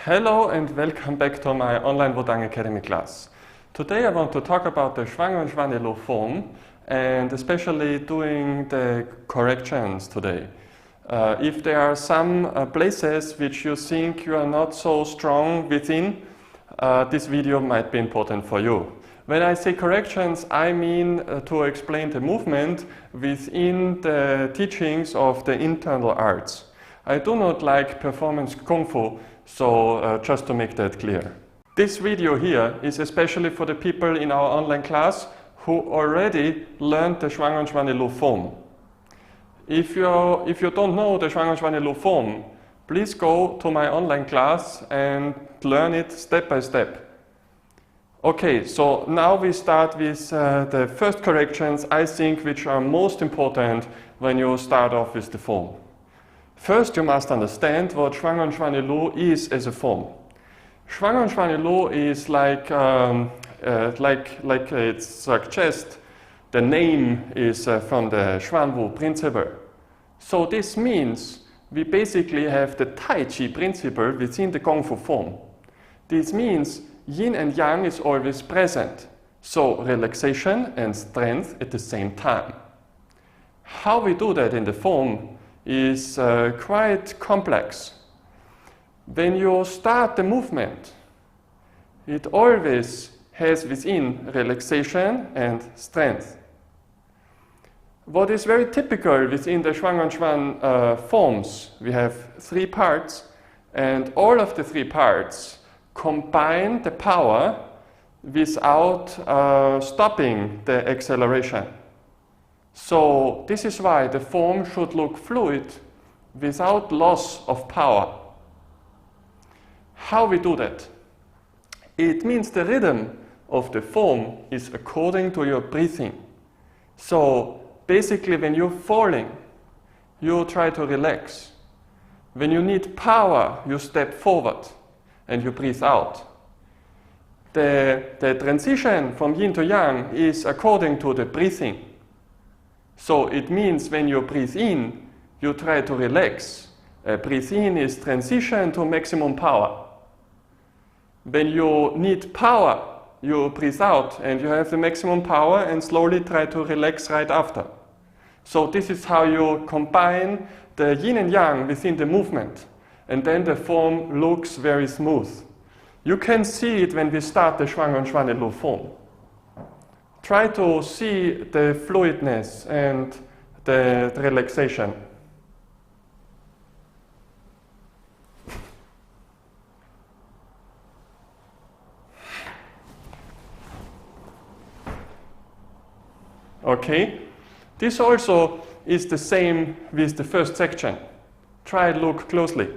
Hello and welcome back to my online Wudang Academy class. Today I want to talk about the Xuan and 𝐸 form and especially doing the corrections today. If there are some places which you think you are not so strong within, this video might be important for you. When I say corrections, I mean to explain the movement within the teachings of the internal arts. I do not like performance Kung Fu, so just to make that clear. This video here is especially for the people in our online class who already learned the Xuan and 𝐸 form. If you don't know the Xuan and 𝐸 form, please go to my online class and learn it step by step. Okay, so now we start with the first corrections, I think, which are most important when you start off with the form. First, you must understand what Xuan and 𝐸 is as a form. Xuan and 𝐸 is like it suggests, the name is from the Xuan Wu principle. So this means we basically have the Tai Chi principle within the Kung Fu form. This means yin and yang is always present, so relaxation and strength at the same time. How we do that in the form is quite complex. When you start the movement, it always has within relaxation and strength. What is very typical within the Xuan and 𝐸 forms, we have three parts, and all of the three parts combine the power without stopping the acceleration. So this is why the form should look fluid without loss of power. How we do that? It means the rhythm of the form is according to your breathing. So basically when you're falling, you try to relax. When you need power, you step forward and you breathe out. The transition from yin to yang is according to the breathing. So it means when you breathe in, you try to relax. Breathe in is transition to maximum power. When you need power, you breathe out and you have the maximum power and slowly try to relax right after. So this is how you combine the yin and yang within the movement. And then the form looks very smooth. You can see it when we start the Xuan and 𝐸 form. Try to see the fluidness and the relaxation. Okay, this also is the same with the first section. Try to look closely.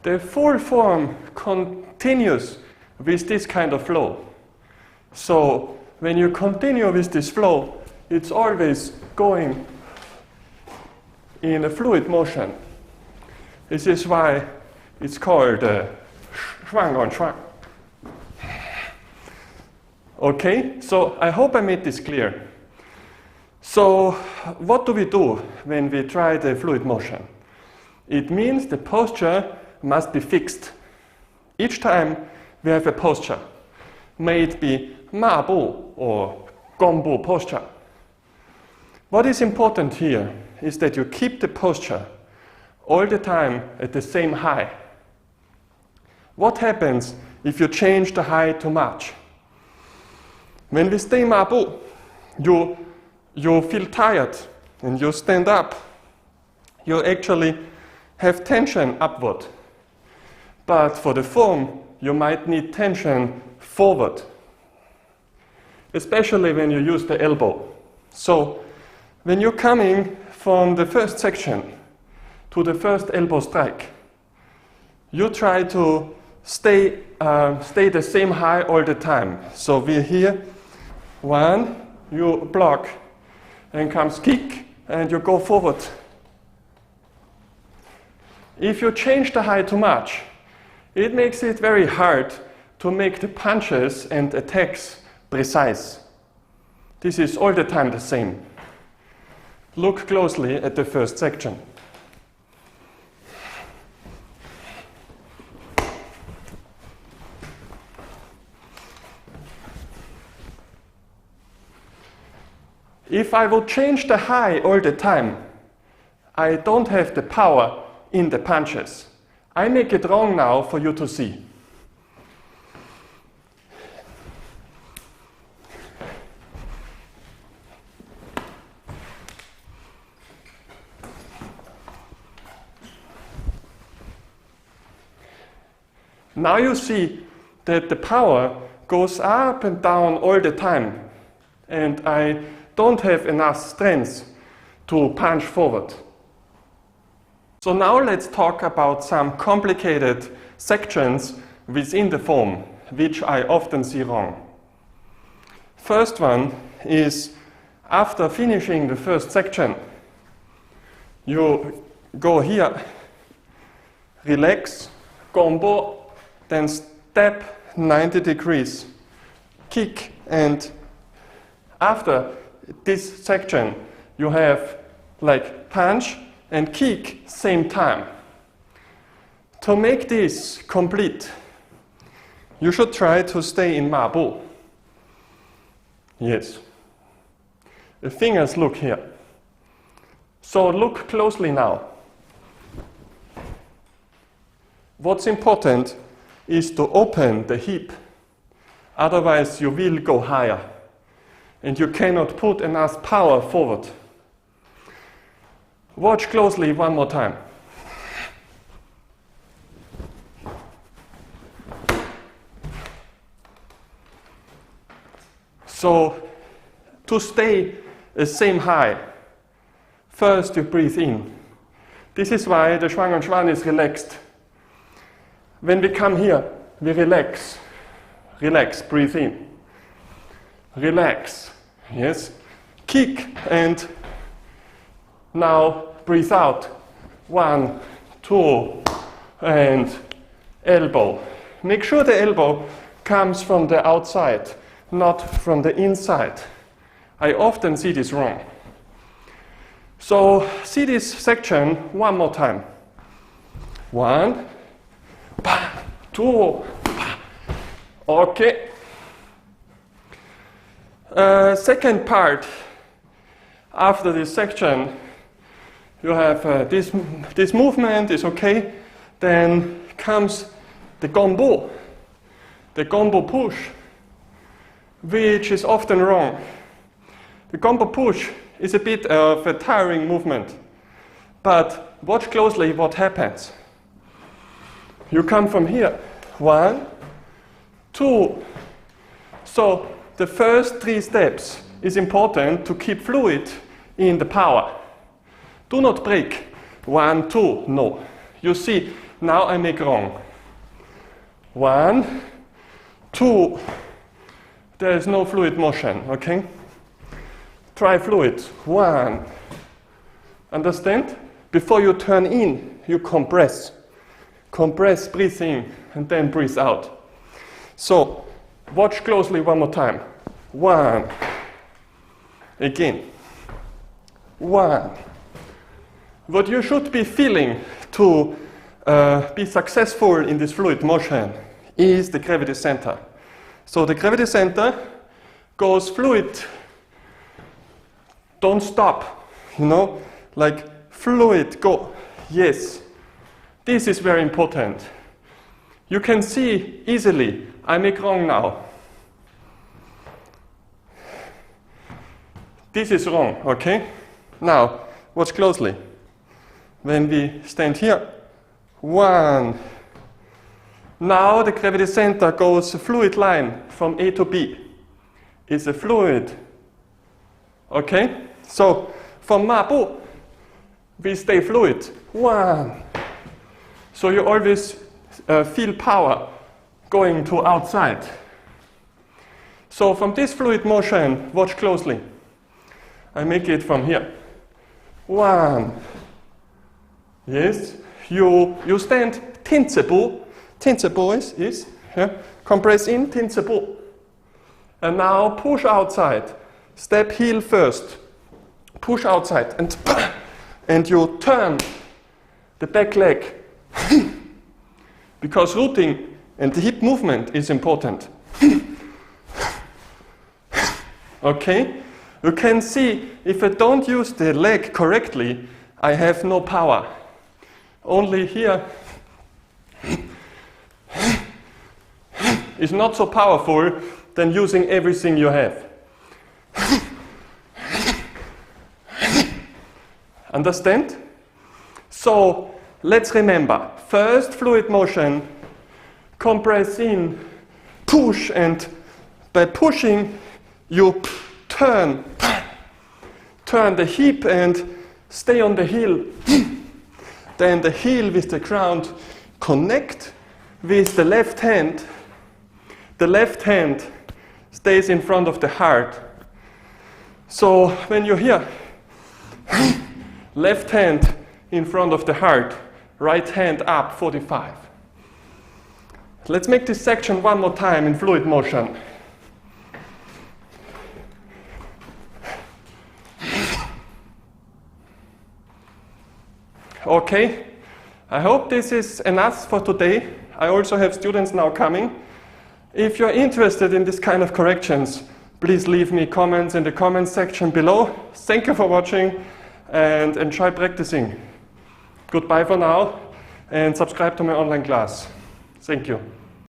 The full form continues with this kind of flow. So when you continue with this flow, it's always going in a fluid motion. This is why it's called Xuan and 𝐸. Okay, so I hope I made this clear. So what do we do when we try the fluid motion? It means the posture must be fixed. Each time we have a posture, may it be Ma Bu or Gong Bu posture. What is important here is that you keep the posture all the time at the same height. What happens if you change the height too much? When we stay Ma Bu, you feel tired and you stand up. You actually have tension upward. But for the form, you might need tension forward, especially when you use the elbow. So when you're coming from the first section to the first elbow strike, you try to stay the same height all the time. So we're here, one, you block, and comes kick, and you go forward. If you change the height too much, it makes it very hard to make the punches and attacks precise. This is all the time the same. Look closely at the first section. If I would change the high all the time, I don't have the power in the punches. I make it wrong now for you to see. Now you see that the power goes up and down all the time, and I don't have enough strength to punch forward. So now let's talk about some complicated sections within the form, which I often see wrong. First one is, after finishing the first section, you go here, relax, combo, then step 90 degrees, kick, and after this section you have like punch and kick same time. To make this complete, you should try to stay in 马步. Yes. The fingers look here. So look closely now. What's important is to open the hip, otherwise you will go higher and you cannot put enough power forward. Watch closely one more time. So to stay the same high, first you breathe in. This is why the Xuan and Xuan is relaxed. When we come here, we relax. Relax, breathe in. Relax, yes. Kick and now breathe out. 1, 2, and elbow. Make sure the elbow comes from the outside, not from the inside. I often see this wrong. So see this section one more time. 1, 2, okay. Second part, after this section, you have this movement is okay. Then comes the combo push, which is often wrong. The combo push is a bit of a tiring movement, but watch closely what happens. You come from here, 1, 2. So the first 3 steps is important to keep fluid in the power. Do not break. 1, 2, no. You see, now I make wrong. 1, 2. There is no fluid motion, okay? Try fluid. 1. Understand? Before you turn in, you compress. Compress, breathe in, and then breathe out. So, watch closely one more time. 1. Again. 1. What you should be feeling to be successful in this fluid motion is the gravity center. So the gravity center goes fluid. Don't stop, you know, like fluid, go. Yes. This is very important. You can see easily, I make wrong now. This is wrong, okay? Now, watch closely. When we stand here, 1. Now the gravity center goes a fluid line from A to B. It's a fluid. Okay? So, from 马步, we stay fluid. 1. So you always feel power going to outside. So from this fluid motion, watch closely. I make it from here. 1. Yes. You stand 10 𝐸步. 10 𝐸步is Yeah? Compress in, 𝐸𝐸. And now push outside. Step heel first. Push outside and you turn the back leg. Because rooting and the hip movement is important. Okay? You can see if I don't use the leg correctly, I have no power. Only here is not so powerful than using everything you have. Understand? So let's remember, first fluid motion, compress in, push, and by pushing you turn the hip and stay on the heel. Then the heel with the ground connect with the left hand. The left hand stays in front of the heart. So when you're here, left hand in front of the heart, right hand up 45. Let's make this section one more time in fluid motion. Okay, I hope this is enough for today. I also have students now coming. If you're interested in this kind of corrections, please leave me comments in the comments section below. Thank you for watching and enjoy practicing. Goodbye for now and subscribe to my online class. Thank you.